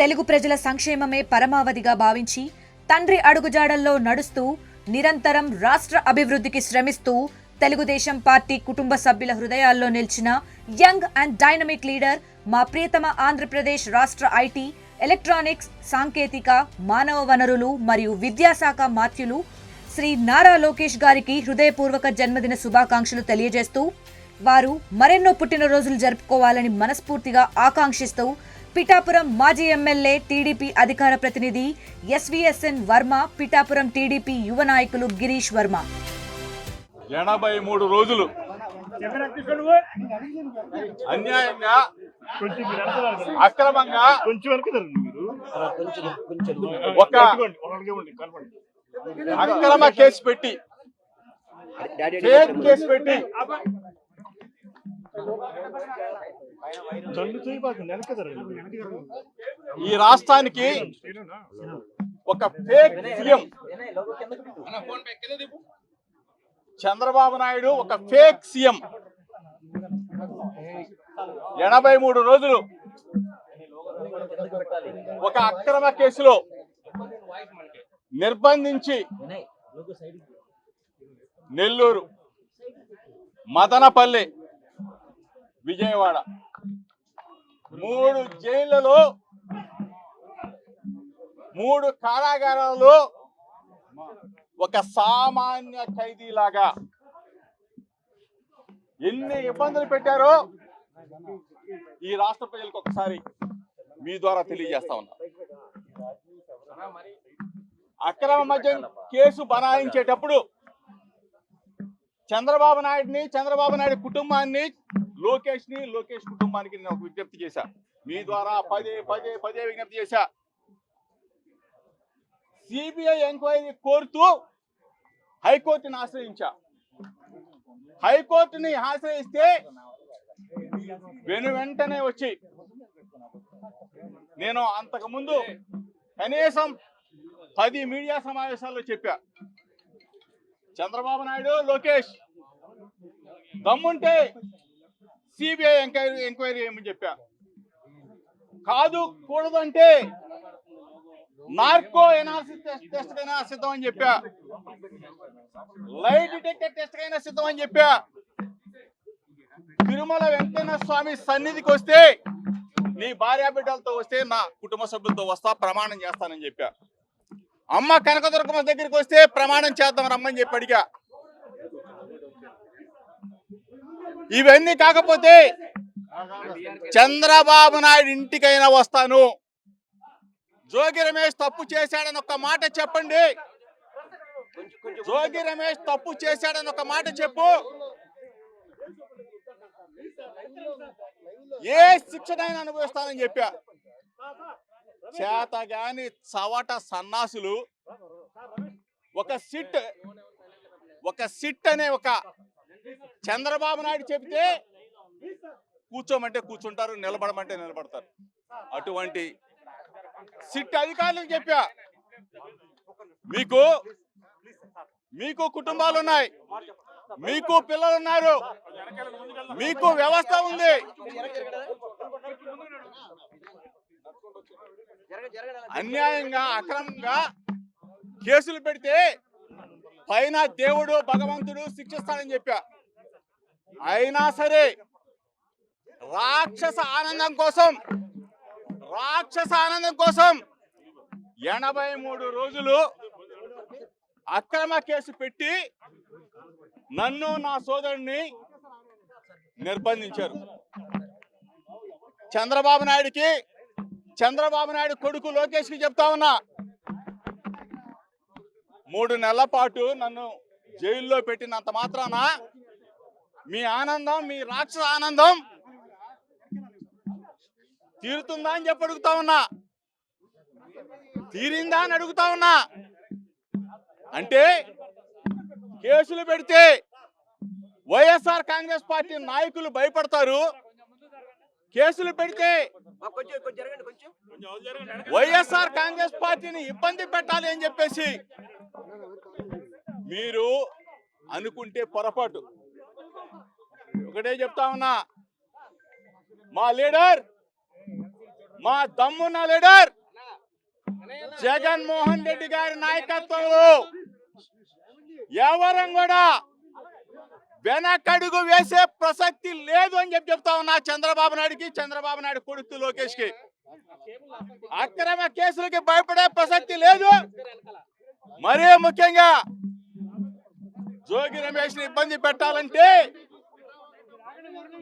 తెలుగు ప్రజల సంక్షేమమే పరమావధిగా భావించి తండ్రి అడుగుజాడల్లో నడుస్తూ నిరంతరం రాష్ట్ర అభివృద్ధికి శ్రమిస్తూ తెలుగుదేశం పార్టీ కుటుంబ సభ్యుల హృదయాల్లో నిలిచిన యంగ్ అండ్ డైనమిక్ లీడర్ మా ప్రియతమ ఆంధ్రప్రదేశ్ రాష్ట్ర ఐటీ, ఎలక్ట్రానిక్స్, సాంకేతిక, మానవ వనరులు మరియు విద్యాశాఖ మాత్యులు శ్రీ నారా లోకేష్ గారికి హృదయపూర్వక జన్మదిన శుభాకాంక్షలు తెలియజేస్తూ వారు మరెన్నో పుట్టినరోజులు జరుపుకోవాలని మనస్ఫూర్తిగా ఆకాంక్షిస్తూ పిఠాపురం మాజీ ఎమ్మెల్యే టీడీపీ అధికార ప్రతినిధి ఎస్వీఎస్ఎన్ వర్మ, పిఠాపురం టీడీపీ యువ నాయకులు గిరీష్ వర్మ. 83 రోజులు అన్యాయంగా, అక్రమంగా ఒక అక్రమ కేసు పెట్టి ఈ రాష్ట్రానికి ఒక ఫేక్ సీఎం చంద్రబాబు నాయుడు, ఒక ఫేక్ సీఎం 83 రోజులు ఒక అక్రమ కేసులో నిర్బంధించి నెల్లూరు, మదనపల్లి, విజయవాడ 3 జైళ్లలో 3 కారాగారాల్లో ఒక సామాన్య ఖైదీలాగా ఎన్ని ఇబ్బందులు పెట్టారో ఈ రాష్ట్ర ప్రజలకు ఒకసారి మీ ద్వారా తెలియజేస్తా ఉన్నా. అక్రమ మద్యం కేసు బనాయించేటప్పుడు చంద్రబాబు నాయుడిని, చంద్రబాబు నాయుడు కుటుంబాన్ని, లోకేష్ కుటుంబానికి నేను ఒక విజ్ఞప్తి చేశా. మీ ద్వారా పదే విజ్ఞప్తి చేశా. సిబిఐ ఎంక్వైరీ కోరుతూ హైకోర్టుని ఆశ్రయించా. హైకోర్టుని ఆశ్రయిస్తే వెంటనే వచ్చి నేను అంతకుముందు కనీసం 10 మీడియా సమావేశాల్లో చెప్పా, చంద్రబాబు నాయుడు, లోకేష్ దమ్ముంటే సిబిఐ ఎంక్వైరీ ఏమని చెప్పా. కాదు, కూడదంటే నార్కో ఎనాలిసిస్ టెస్ట్ కైనా సిద్ధం అని చెప్పా. లై డిటెక్టర్ టెస్ట్ కైనా సిద్ధం అని చెప్పా. తిరుమల వెంకన్న స్వామి సన్నిధికి వస్తే నీ భార్య బిడ్డలతో వస్తే నా కుటుంబ సభ్యులతో వస్తా, ప్రమాణం చేస్తానని చెప్పా. అమ్మ కనకదుర్గమ్మ దగ్గరికి వస్తే ప్రమాణం చేద్దాం రమ్మని చెప్పి అడిగా. ఇవన్నీ కాకపోతే చంద్రబాబు నాయుడు ఇంటికైనా వస్తాను, జోగి రమేష్ తప్పు చేశాడని ఒక మాట చెప్పండి, జోగి రమేష్ తప్పు చేశాడని ఒక మాట చెప్పు, ఏ శిక్షనైనా అనుభవిస్తానని చెప్పా. చేతగాని చవట సన్నాసులు ఒక సిట్ అనే ఒక చంద్రబాబు నాయుడు చెబితే కూర్చోమంటే కూర్చుంటారు, నిలబడమంటే నిలబడతారు. అటువంటి సిట్ అధికారులకు చెప్పా, మీకు కుటుంబాలు ఉన్నాయి, మీకు పిల్లలు ఉన్నారు, మీకు వ్యవస్థ ఉంది. అన్యాయంగా, అక్రమంగా కేసులు పెడితే పైన దేవుడు, భగవంతుడు శిక్షిస్తాడని చెప్పా. అయినా సరే రాక్షస ఆనందం కోసం 83 రోజులు అక్రమ కేసు పెట్టి నన్ను, నా సోదరుడిని నిర్బంధించారు. చంద్రబాబు నాయుడు కొడుకు లోకేష్ కి చెప్తా ఉన్నా, 3 నెలల పాటు నన్ను జైల్లో పెట్టినంత మాత్రాన మీ ఆనందం, మీ రాక్షస ఆనందం తీరుతుందా అని చెప్పి అడుగుతా ఉన్నా. తీరిందా అని అడుగుతా ఉన్నా. అంటే కేసులు పెడితే వైఎస్ఆర్ కాంగ్రెస్ పార్టీ నాయకులు భయపడతారు, కేసులు పెడితే వైఎస్ఆర్ కాంగ్రెస్ పార్టీని ఇబ్బంది పెట్టాలి అని చెప్పేసి మీరు అనుకుంటే పొరపాటు. ఒకటే చెప్తా ఉన్నా, మా లీడర్ మా దమ్మున్న లీడర్ జగన్మోహన్ రెడ్డి గారి నాయకత్వంలో ఎవరం కూడా వెనకడుగు వేసే ప్రసక్తి లేదు అని చెప్తా ఉన్నా చంద్రబాబు నాయుడుకి, చంద్రబాబు నాయుడు కొడుకు లోకేష్ కి. అక్రమ కేసులకి భయపడే ప్రసక్తి లేదు. మరీ ముఖ్యంగా జోగి రమేష్ ని ఇబ్బంది పెట్టాలంటే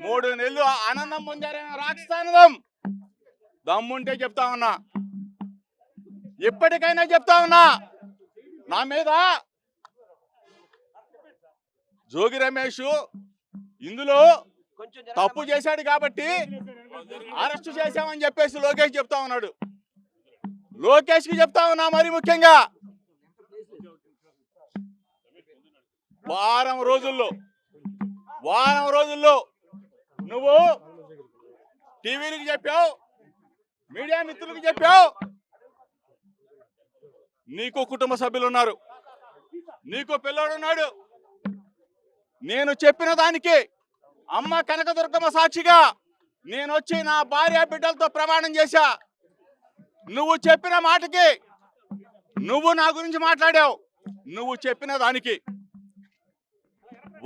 3 నెలలు ఆనందం పొందారని రాక్షసానందం దమ్ముంటే చెప్తా ఉన్నా, ఇప్పటికైనా చెప్తా ఉన్నా, నా మీద జోగి రమేష్ ఇందులో తప్పు చేశాడు కాబట్టి అరెస్ట్ చేశామని చెప్పేసి లోకేష్ చెప్తా ఉన్నాడు. లోకేష్ కి చెప్తా ఉన్నా, మరి ముఖ్యంగా వారం రోజుల్లో నువ్వు టీవీలకు చెప్పావు, మీడియా మిత్రులకు చెప్పావు, నీకు కుటుంబ సభ్యులు ఉన్నారు, నీకు పిల్లోడు ఉన్నాడు. నేను చెప్పిన దానికి అమ్మ కనకదుర్గమ్మ సాక్షిగా నేను వచ్చి నా భార్య బిడ్డలతో ప్రమాణం చేశా. నువ్వు చెప్పిన మాటకి, నువ్వు నా గురించి మాట్లాడావు, నువ్వు చెప్పిన దానికి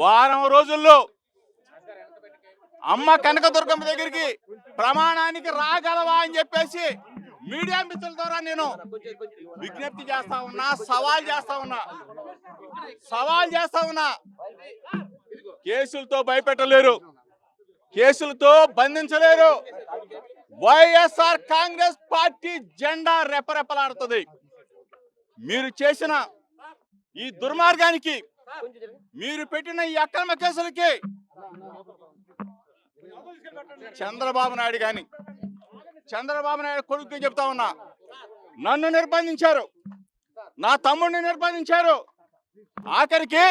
వారం రోజుల్లో అమ్మ కనకదుర్గమ్మ దగ్గరికి ప్రమాణానికి రాగలవా అని చెప్పేసి మీడియా మిత్రుల ద్వారా నేను విజ్ఞప్తి చేస్తా ఉన్నా, సవాల్ చేస్తా ఉన్నా. కేసులతో భయపెట్టలేరు, కేసులతో బంధించలేరు. వైఎస్ఆర్ కాంగ్రెస్ పార్టీ జెండా రెపరెపలాడుతుంది. మీరు చేసిన ఈ దుర్మార్గానికి, మీరు పెట్టిన ఈ అక్రమ కేసులకి చంద్రబాబు నాయుడు కొడుకు చెప్తా ఉన్నా, నన్ను నిర్బంధించారు, నా తమ్ముడిని నిర్బంధించారు. ఆఖరికి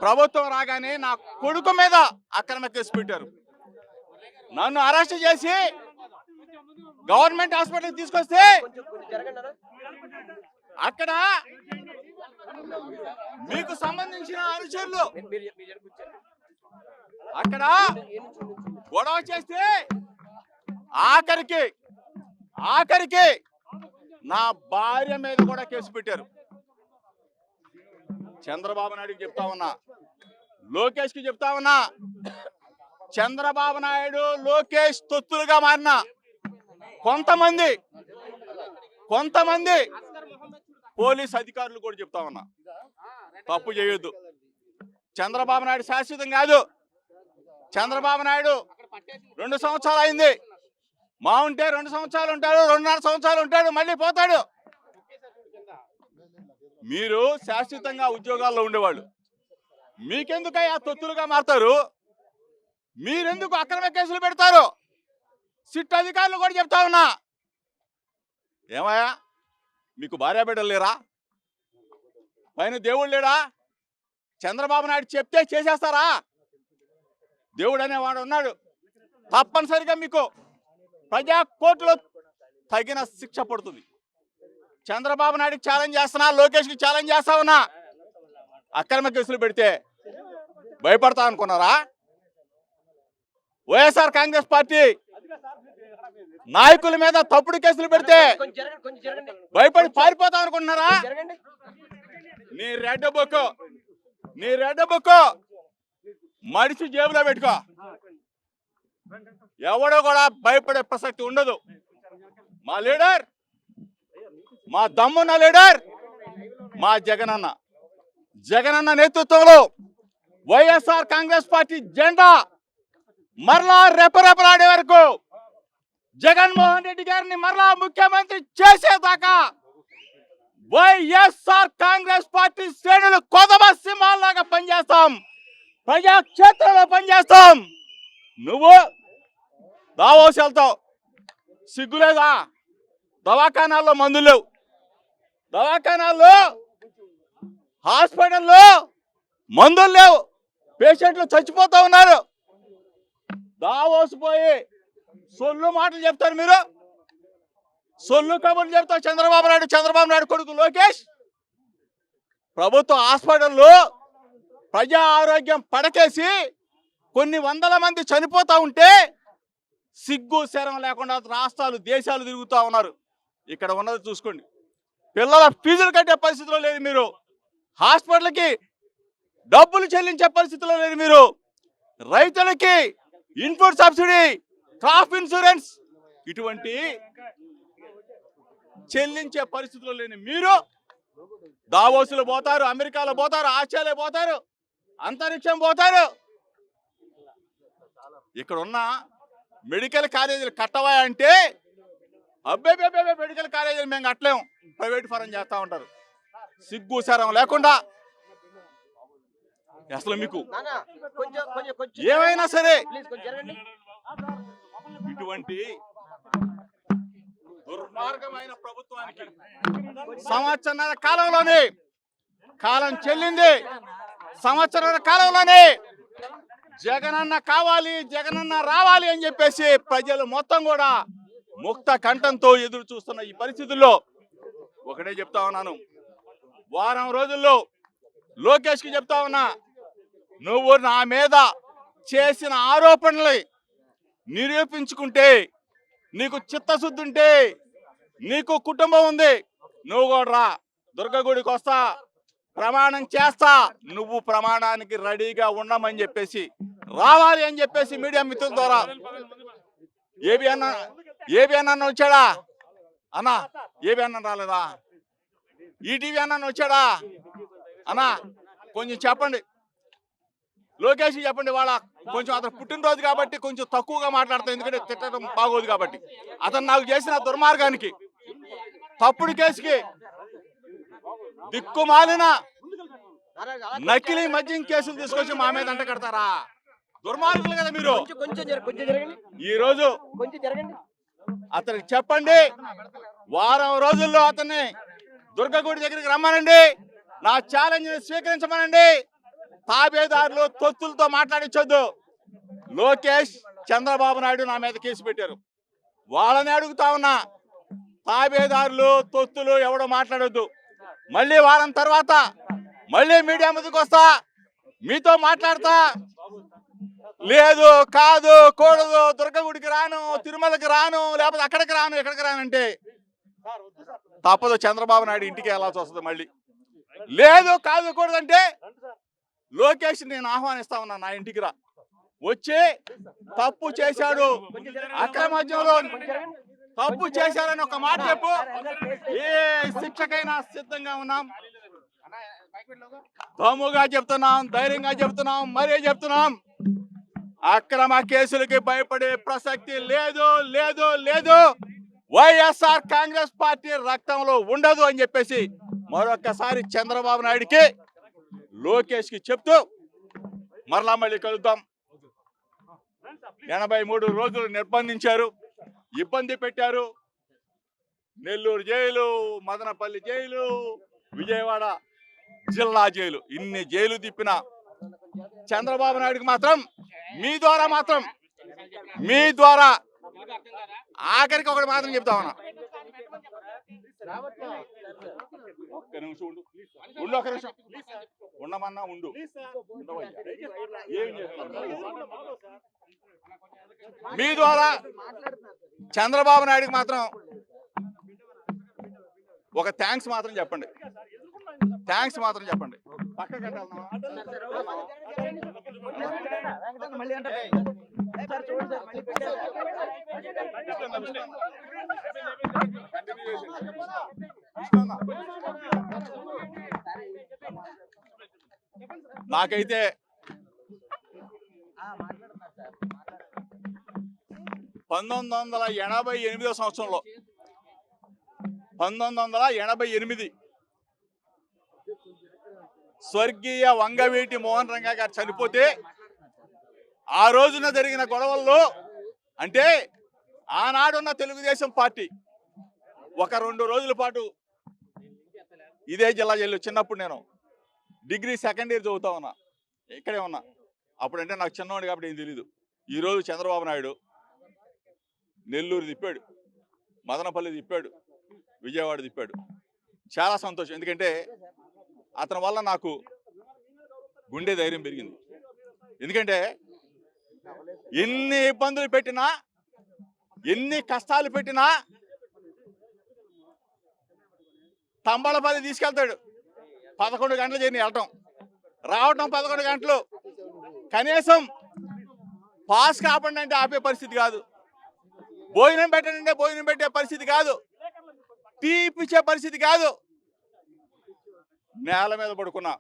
ప్రభుత్వం రాగానే నా కొడుకు మీద అక్రమ కేసు పెట్టారు. నన్ను అరెస్ట్ చేసి గవర్నమెంట్ హాస్పిటల్కి తీసుకొస్తే అక్కడ మీకు సంబంధించిన అనుచరులు అక్కడ గొడవ చేస్తే ఆఖరికి నా భార్య మీద కూడా కేసు పెట్టారు. చంద్రబాబు నాయుడుకి చెప్తా ఉన్నా, లోకేష్ కి చెప్తా ఉన్నా, చంద్రబాబు నాయుడు లోకేష్ తొత్తులుగా మారిన కొంతమంది పోలీస్ అధికారులు కూడా చెప్తా ఉన్నా, తప్పు చేయొద్దు. చంద్రబాబు నాయుడు శాశ్వతం కాదు. చంద్రబాబు నాయుడు 2 సంవత్సరాలు అయింది. మా ఉంటే 2 సంవత్సరాలు ఉంటాడు, 2.5 సంవత్సరాలు ఉంటాడు, మళ్ళీ పోతాడు. మీరు శాశ్వతంగా ఉద్యోగాల్లో ఉండేవాళ్ళు, మీకెందుకయ్యా తొత్తులుగా మారుతారు? మీరెందుకు అక్రమ కేసులు పెడతారు? సిట్ అధికారులు కూడా చెప్తా ఉన్నా, ఏమయ్యా మీకు భార్య బిడ్డలు లేరా? పైన దేవుడు లేడా? చంద్రబాబు నాయుడు చెప్తే చేసేస్తారా? దేవుడు అనేవాడు ఉన్నాడు. తప్పనిసరిగా మీకు ప్రజా కోర్టులో తగిన శిక్ష పడుతుంది. చంద్రబాబు నాయుడుకి ఛాలెంజ్ చేస్తున్నా, లోకేష్కి ఛాలెంజ్ చేస్తా ఉన్నా, అక్రమ కేసులు పెడితే భయపడతా అనుకున్నారా? వైఎస్ఆర్ కాంగ్రెస్ పార్టీ నాయకుల మీద తప్పుడు కేసులు పెడితే భయపడి పారిపోతా అనుకుంటున్నారా? నీ రెడ్ బుక్ మడిచి జేబులో పెట్టుకో. ఎవడో కూడా భయపడే ప్రసక్తి ఉండదు. మా లీడర్, మా దమ్మున్న లీడర్ మా జగనన్న నేతృత్వంలో వైఎస్ఆర్ కాంగ్రెస్ పార్టీ జెండా మరలా రెపరెపలాడే వరకు, జగన్మోహన్ రెడ్డి గారిని మరలా ముఖ్యమంత్రి చేసేదాకా వైఎస్ఆర్ కాంగ్రెస్ పార్టీ శ్రేణులు కొదమ సింహాల్లాగా పనిచేస్తాం, ప్రజాక్షేత్రంలో పనిచేస్తాం. నువ్వు దావోస్ వెళ్తావు, సిగ్గులేదా? దవాఖానాల్లో మందులు లేవు, దవాఖానాల్లో హాస్పిటల్లో మందులు లేవు, పేషెంట్లు చచ్చిపోతా ఉన్నారు. దావోస్ పోయి సొల్లు మాటలు చెప్తారు మీరు, సొల్లు కబుర్లు చెప్తారు చంద్రబాబు నాయుడు కొడుకు లోకేష్. ప్రభుత్వ హాస్పిటల్లో ప్రజా ఆరోగ్యం పడకేసి కొన్ని వందల మంది చనిపోతా ఉంటే సిగ్గు శరం లేకుండా రాష్ట్రాలు దేశాలు తిరుగుతూ ఉన్నారు. ఇక్కడ ఉన్నది చూసుకోండి. పిల్లల ఫీజులు కట్టే పరిస్థితిలో లేదు మీరు. హాస్పిటల్కి డబ్బులు చెల్లించే పరిస్థితిలో లేదు మీరు. రైతులకి ఇన్పుట్ సబ్సిడీ, క్రాప్ ఇన్సూరెన్స్ ఇటువంటి చెల్లించే పరిస్థితిలో లేని మీరు దావోసులు పోతారు, అమెరికాలో పోతారు, ఆస్ట్రేలియా పోతారు, అంతరిక్షం పోతారు. ఇక్కడ ఉన్న మెడికల్ కాలేజీలు కట్టవా అంటే అబ్బాయి మెడికల్ కాలేజీలు మేము కట్టలేము, ప్రైవేట్ ఫరం చేస్తూ ఉంటారు. సిగ్గు శరం లేకుండా అసలు మీకు ఏమైనా సరే ఇటువంటి దుర్మార్గమైన ప్రభుత్వానికి సంవత్సరాల కాలంలోనే కాలం చెల్లింది. సంవత్సరాల కాలంలోనే జగనన్న కావాలి, జగనన్న రావాలి అని చెప్పేసి ప్రజలు మొత్తం కూడా ముక్త కంఠంతో ఎదురు చూస్తున్న ఈ పరిస్థితుల్లో ఒకటే చెప్తా ఉన్నాను. వారం రోజుల్లో లోకేష్కి చెప్తా ఉన్నా, నువ్వు నా మీద చేసిన ఆరోపణలు నిరూపించుకుంటే, నీకు చిత్తశుద్ధి ఉంటే, నీకు కుటుంబం ఉంది, నువ్వు కూడా రా, దుర్గగుడికి వస్తా, ప్రమాణం చేస్తా, నువ్వు ప్రమాణానికి రెడీగా ఉండమని చెప్పేసి రావాలి అని చెప్పేసి మీడియా మిత్రుల ద్వారా ఏబి అన్న వచ్చాడా అన్నా? ఏబి అన్న రాలేదా? ఈటీవీ అన్న వచ్చాడా అన్నా? కొంచెం చెప్పండి, లోకేష్ చెప్పండి. వాళ్ళ కొంచెం అతను పుట్టినరోజు కాబట్టి కొంచెం తక్కువగా మాట్లాడతాం, ఎందుకంటే తిట్టడం బాగోదు కాబట్టి. అతను నాకు చేసిన దుర్మార్గానికి, తప్పుడు కేసుకి, దిక్కుమాలిన నకిలీ మద్యం కేసులు తీసుకొచ్చి మా మీద అంట కడతారా? దుర్మార్గులు కదా మీరు. ఈ రోజు అతనికి చెప్పండి, వారం రోజుల్లో అతన్ని దుర్గగుడి దగ్గరికి రమ్మనండి, నా ఛాలెంజ్ స్వీకరించమనండి. తాబేదారులు తొత్తులతో మాట్లాడించొద్దు. లోకేష్, చంద్రబాబు నాయుడు నా మీద కేసు పెట్టారు. వాళ్ళని అడుగుతా ఉన్నా, తాబేదారులు తొత్తులు ఎవడో మాట్లాడొద్దు. మళ్ళీ వారం తర్వాత మళ్ళీ మీడియా ముందుకు వస్తా, మీతో మాట్లాడతా. లేదు, కాదు, కూడదు, దుర్గగుడికి రాను, తిరుమలకి రాను, లేకపోతే అక్కడికి రాను, ఎక్కడికి రానంటే తప్పదు. చంద్రబాబు నాయుడు ఇంటికి వెళ్ళాల్సి వస్తుంది. మళ్ళీ లేదు, కాదు, కూడదంటే లోకేష్ నేను ఆహ్వానిస్తా ఉన్నా, నా ఇంటికి రా, వచ్చి తప్పు చేశాడు, అక్రమద్యంలో తప్పు చేశారని ఒక మాట చెప్పు, ఏ శిక్షకైనా సిద్ధంగా ఉన్నాం. దమ్ముగా చెప్తున్నాం, ధైర్యంగా చెప్తున్నాం, మరీ చెప్తున్నాం. అక్రమ కేసులకి భయపడే ప్రసక్తి లేదు, లేదు, లేదు. వైఎస్ఆర్ కాంగ్రెస్ పార్టీ రక్తంలో ఉండదు అని చెప్పేసి మరొకసారి చంద్రబాబు నాయుడికి, లోకేష్ కి చెప్తూ మళ్ళీ కలుద్దాం. 83 రోజులు నిర్బంధించారు, ఇబ్బంది పెట్టారు. నెల్లూరు జైలు, మదనపల్లి జైలు, విజయవాడ జిల్లా జైలు, ఇన్ని జైలు తిప్పిన చంద్రబాబు నాయుడికి మాత్రం మీ ద్వారా ఆఖరికి ఒకటి మాత్రం చెప్తా ఉన్నా. ఒక్క నిమిషం ఉండు, ఒక్క నిమిషం ఉండమన్నా ఉండు. మీ ద్వారా చంద్రబాబు నాయుడికి మాత్రం ఒక థ్యాంక్స్ మాత్రం చెప్పండి. థ్యాంక్స్ మాత్రం చెప్పండి. నాకైతే 1988 సంవత్సరంలో 1988 స్వర్గీయ వంగవీటి మోహన్ రంగా గారు చనిపోతే ఆ రోజున జరిగిన గొడవల్లో, అంటే ఆనాడున్న తెలుగుదేశం పార్టీ ఒక 2 రోజుల పాటు ఇదే జిల్లా జైలు, చిన్నప్పుడు నేను డిగ్రీ సెకండ్ ఇయర్ చదువుతా ఉన్నా, ఇక్కడే ఉన్నా. అప్పుడంటే నాకు చిన్నవాడు కాబట్టి ఏం తెలీదు. ఈరోజు చంద్రబాబు నాయుడు నెల్లూరు తిప్పాడు, మదనపల్లి తిప్పాడు, విజయవాడ తిప్పాడు. చాలా సంతోషం, ఎందుకంటే అతని వల్ల నాకు గుండె ధైర్యం పెరిగింది. ఎందుకంటే ఎన్ని ఇబ్బందులు పెట్టినా ఎన్ని కష్టాలు పెట్టినా తంబళపల్లి తీసుకెళ్తాడు. 11 గంటలు జర్నీ వెళ్ళటం రావటం 11 గంటలు. కనీసం పాస్ కాపండి అంటే ఆపే పరిస్థితి కాదు, భోజనం పెట్టండి భోజనం పెట్టే పరిస్థితి కాదు, టీ ఇప్పించే పరిస్థితి కాదు. నేల మీద పడుకున్నా.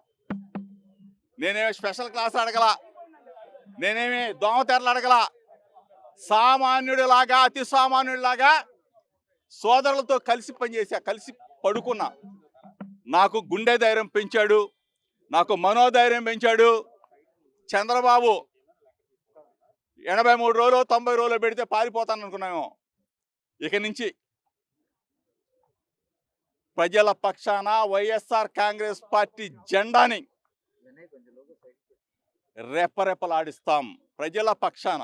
నేనేమి స్పెషల్ క్లాస్ అడగల, నేనేమి దోమతెరలు అడగల. సామాన్యుడిలాగా అతి సామాన్యుడిలాగా సోదరులతో కలిసి పనిచేసా, కలిసి పడుకున్నా. నాకు గుండె ధైర్యం పెంచాడు, నాకు మనోధైర్యం పెంచాడు. చంద్రబాబు 83 రోజులు 90 రోజులు పెడితే పారిపోతాను అనుకున్నాము. ఇక నుంచి ప్రజల పక్షాన వైఎస్ఆర్ కాంగ్రెస్ పార్టీ జెండాని రెపరెపలాడిస్తాం. ప్రజల పక్షాన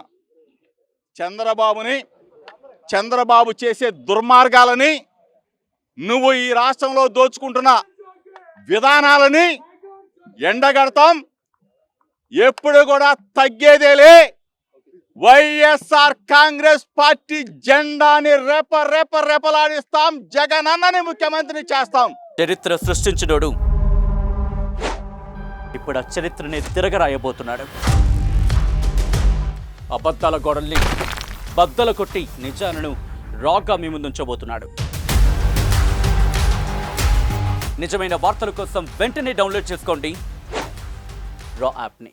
చంద్రబాబు చేసే దుర్మార్గాలని, నువ్వు ఈ రాష్ట్రంలో దోచుకుంటున్న విధానాలని ఎండగడతాం. ఎప్పుడు కూడా తగ్గేదేలే. వైఎస్ఆర్ కాంగ్రెస్ పార్టీ జెండాని రెపరెపలాడిస్తాం. జగన్ అన్నని ముఖ్యమంత్రిని చేస్తాం. చరిత్ర సృష్టించినోడు ఇప్పుడు ఆ చరిత్రని తిరగరాయబోతున్నాడు. అబద్ధాల గోడల్ని బద్దలు కొట్టి నిజాలను రాగా మీ ముందుంచబోతున్నాడు. నిజమైన వార్తల కోసం వెంటనే డౌన్లోడ్ చేసుకోండి రా యాప్ని.